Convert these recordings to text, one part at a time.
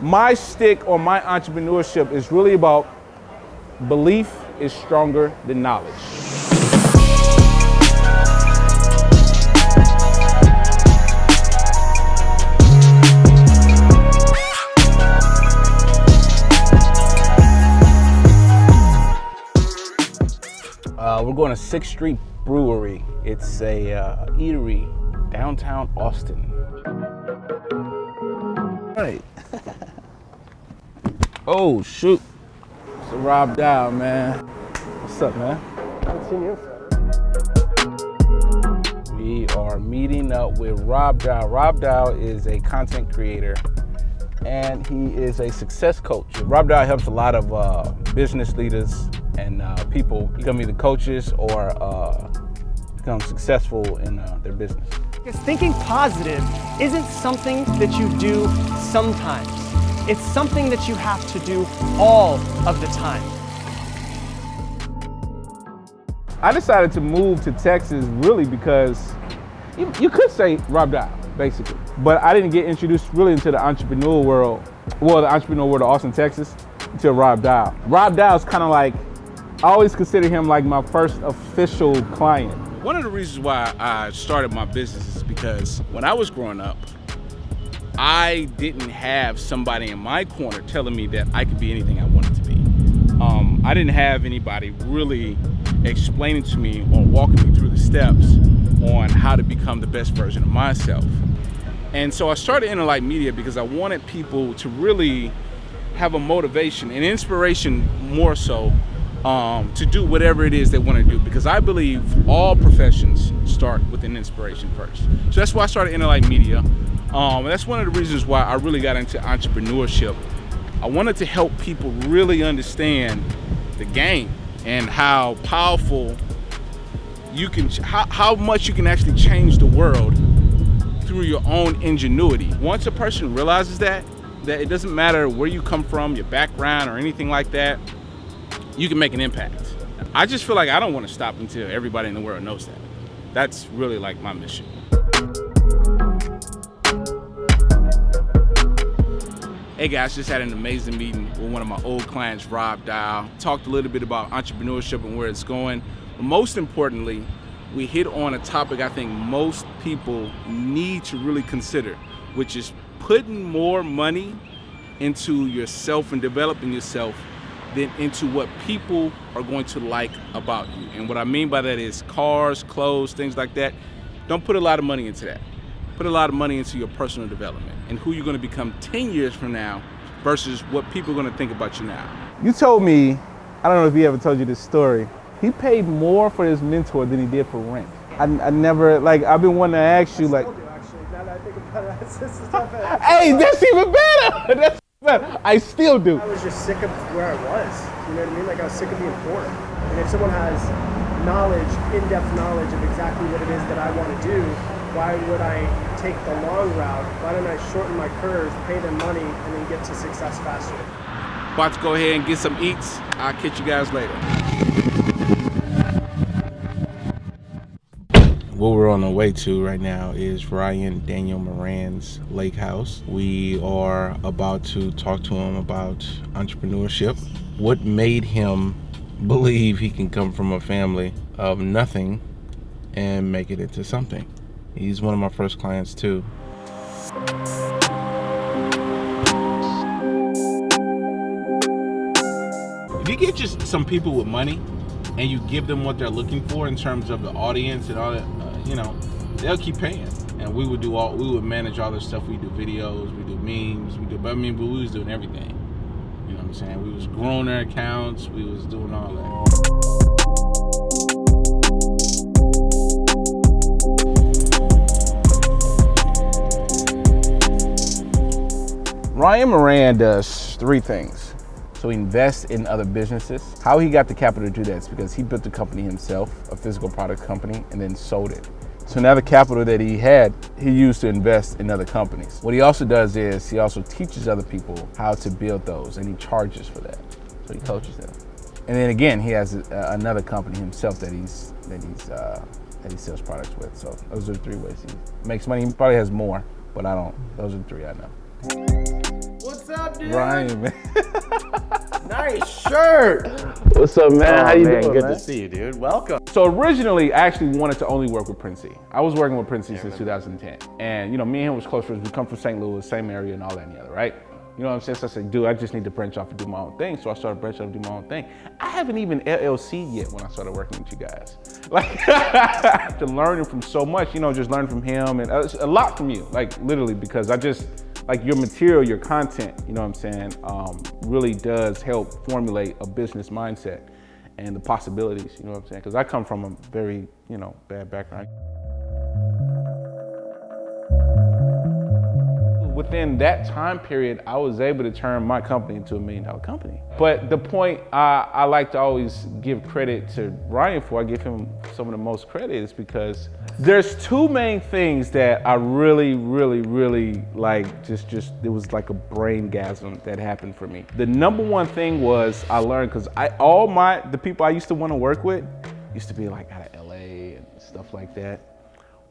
My stick on my entrepreneurship is really about belief is stronger than knowledge. We're going to 6th Street Brewery. It's a eatery downtown Austin. Right. Oh shoot. It's a Rob Dow, man. What's up, man? Haven't seen you. We are meeting up with Rob Dow. Rob Dow is a content creator and he is a success coach. Rob Dow helps a lot of business leaders and people become either coaches or become successful in their business. Because thinking positive isn't something that you do sometimes. It's something that you have to do all of the time. I decided to move to Texas really because you could say Rob Dow, basically. But I didn't get introduced really into the entrepreneur world, well, the entrepreneur world of Austin, Texas, until Rob Dow. Rob Dow is kind of like, I always consider him like my first official client. One of the reasons why I started my business is because when I was growing up, I didn't have somebody in my corner telling me that I could be anything I wanted to be. I didn't have anybody really explaining to me or walking me through the steps on how to become the best version of myself. And so I started Innerlight Media because I wanted people to really have a motivation and inspiration more so to do whatever it is they want to do, because I believe all professions start with an inspiration first. So that's why I started Innerlight Media. And that's one of the reasons why I really got into entrepreneurship. I wanted to help people really understand the game and how powerful you can, how much you can actually change the world through your own ingenuity. Once a person realizes that it doesn't matter where you come from, your background or anything like that, you can make an impact. I just feel like I don't want to stop until everybody in the world knows that. That's really like my mission. Hey guys, just had an amazing meeting with one of my old clients, Rob Dow. Talked a little bit about entrepreneurship and where it's going. But most importantly, we hit on a topic I think most people need to really consider, which is putting more money into yourself and developing yourself than into what people are going to like about you. And what I mean by that is cars, clothes, things like that. Don't put a lot of money into that. Put a lot of money into your personal development and who you're gonna become 10 years from now versus what people are gonna think about you now. You told me, I don't know if he ever told you this story, he paid more for his mentor than he did for rent. I never, like, I've been wanting to ask you, like. I still do, actually. Now that I think about it, it's stuff that hey, that's even better! That's better. I still do. I was just sick of where I was. You know what I mean? Like, I was sick of being poor. And if someone has knowledge, in-depth knowledge of exactly what it is that I want to do, why would I take the long route? Why don't I shorten my curve, pay them money, and then get to success faster? About to go ahead and get some eats. I'll catch you guys later. What we're on the way to right now is Ryan Daniel Moran's lake house. We are about to talk to him about entrepreneurship. What made him believe he can come from a family of nothing and make it into something. He's one of my first clients too. If you get just some people with money and you give them what they're looking for in terms of the audience and all that, they'll keep paying. And we would manage all this stuff. We do videos, we do memes, but we was doing everything. You know what I'm saying? We was growing their accounts, we was doing all that. Ryan Moran does 3 things. So he invests in other businesses. How he got the capital to do that is because he built the company himself, a physical product company, and then sold it. So now the capital that he had, he used to invest in other companies. What he also does is he also teaches other people how to build those, and he charges for that. So he coaches them. And then again, he has another company himself that he sells products with. So those are the 3 ways he makes money. He probably has more, but I don't. Those are the 3 I know. What's up, up, dude? Ryan, man. Nice shirt. What's up, man? How you doing, Good man? to see you, dude. Welcome. So originally, I actually wanted to only work with Prince C. I was working with Prince C since 2010. And, you know, me and him was close friends. We come from St. Louis, same area and all that and the other, right? You know what I'm saying? So I said, dude, I just need to branch off and do my own thing. So I started branching off and do my own thing. I haven't even LLC'd yet when I started working with you guys. Like, after learning from so much, you know, just learning from him and a lot from you, like literally, because I just, like your material, your content, you know what I'm saying, really does help formulate a business mindset and the possibilities, you know what I'm saying? Because I come from a very, you know, bad background. Within that time period, I was able to turn my company into $1 million company. But the point I like to always give credit to Ryan for, I give him some of the most credit, is because there's two main things that I really like, just it was like a braingasm that happened for me. The number one thing was I learned, because the people I used to want to work with used to be like out of LA and stuff like that.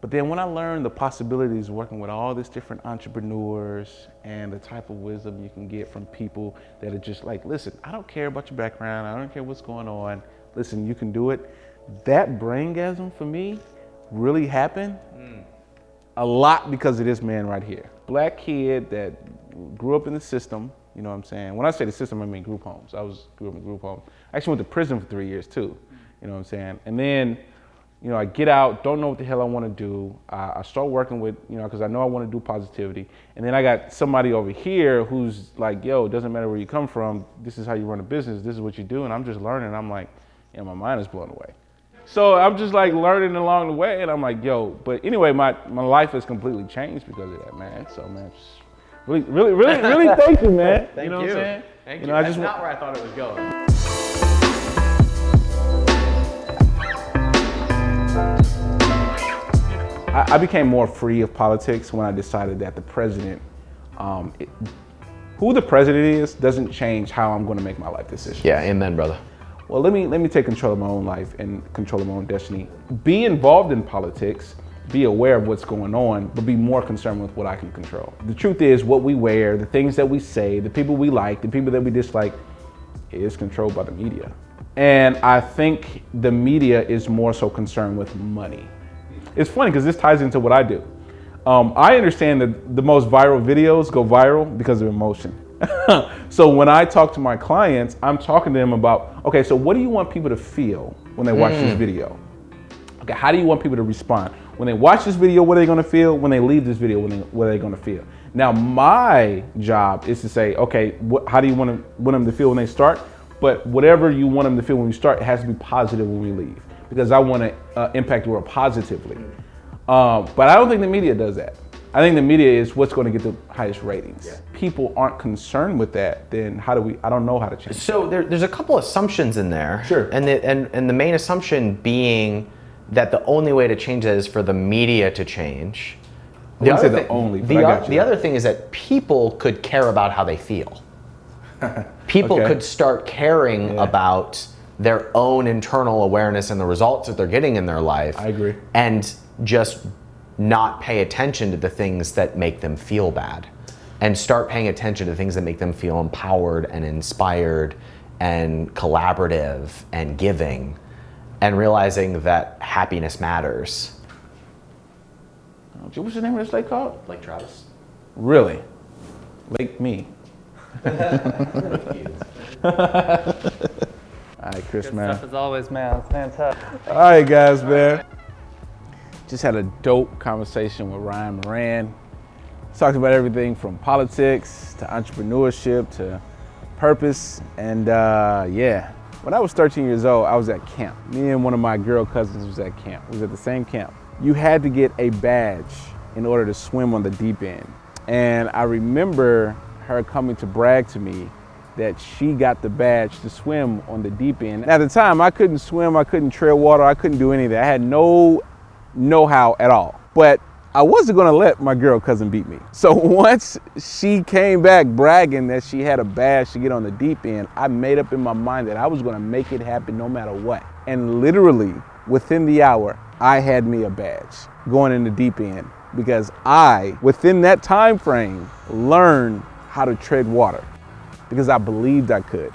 But then when I learned the possibilities of working with all these different entrepreneurs and the type of wisdom you can get from people that are just like, listen, I don't care about your background, I don't care what's going on, listen, you can do it. That braingasm for me really happened a lot because of this man right here. Black kid that grew up in the system, you know what I'm saying? When I say the system, I mean group homes. I grew up in group homes. I actually went to prison for 3 years too, you know what I'm saying? And then, you know, I get out, don't know what the hell I want to do. I start working with, you know, because I know I want to do positivity. And then I got somebody over here who's like, yo, it doesn't matter where you come from. This is how you run a business. This is what you do. And I'm just learning. I'm like, yeah, my mind is blown away. So I'm just like learning along the way. And I'm like, yo, but anyway, my life has completely changed because of that, man. So, man, really thank you, man. Thank you. Know you. What I'm saying? Thank you. Know, That's not where I thought it was going. I became more free of politics when I decided that the president, who the president is, doesn't change how I'm going to make my life decisions. Yeah, amen, brother. Well, let me take control of my own life and control of my own destiny. Be involved in politics, be aware of what's going on, but be more concerned with what I can control. The truth is, what we wear, the things that we say, the people we like, the people that we dislike, is controlled by the media. And I think the media is more so concerned with money. It's funny because this ties into what I do. I understand that the most viral videos go viral because of emotion. So when I talk to my clients, I'm talking to them about, okay, so what do you want people to feel when they watch this video? Okay, how do you want people to respond? When they watch this video, what are they gonna feel? When they leave this video, what are they gonna feel? Now, my job is to say, okay, how do you want them to feel when they start? But whatever you want them to feel when you start, it has to be positive when we leave, because I want to impact the world positively. But I don't think the media does that. I think the media is what's going to get the highest ratings. Yeah. People aren't concerned with that, then I don't know how to change. So there's a couple assumptions in there. Sure. And the main assumption being that the only way to change that is for the media to change. The other thing is that people could care about how they feel. People could start caring about their own internal awareness and the results that they're getting in their life. I agree. And just not pay attention to the things that make them feel bad, and start paying attention to things that make them feel empowered and inspired and collaborative and giving, and realizing that happiness matters. What's the name of this lake called? Lake Travis. Really? Lake me. All right, Chris, Good man. stuff as always, man. It's fantastic. All right, guys, man. Just had a dope conversation with Ryan Moran. Talked about everything from politics to entrepreneurship to purpose. And yeah, when I was 13 years old, I was at camp. Me and one of my girl cousins was at camp. We was at the same camp. You had to get a badge in order to swim on the deep end. And I remember her coming to brag to me that she got the badge to swim on the deep end. At the time, I couldn't swim, I couldn't tread water, I couldn't do anything. I had no know-how at all. But I wasn't gonna let my girl cousin beat me. So once she came back bragging that she had a badge to get on the deep end, I made up in my mind that I was gonna make it happen no matter what. And literally, within the hour, I had me a badge going in the deep end, because I, within that time frame, learned how to tread water. because I believed I could.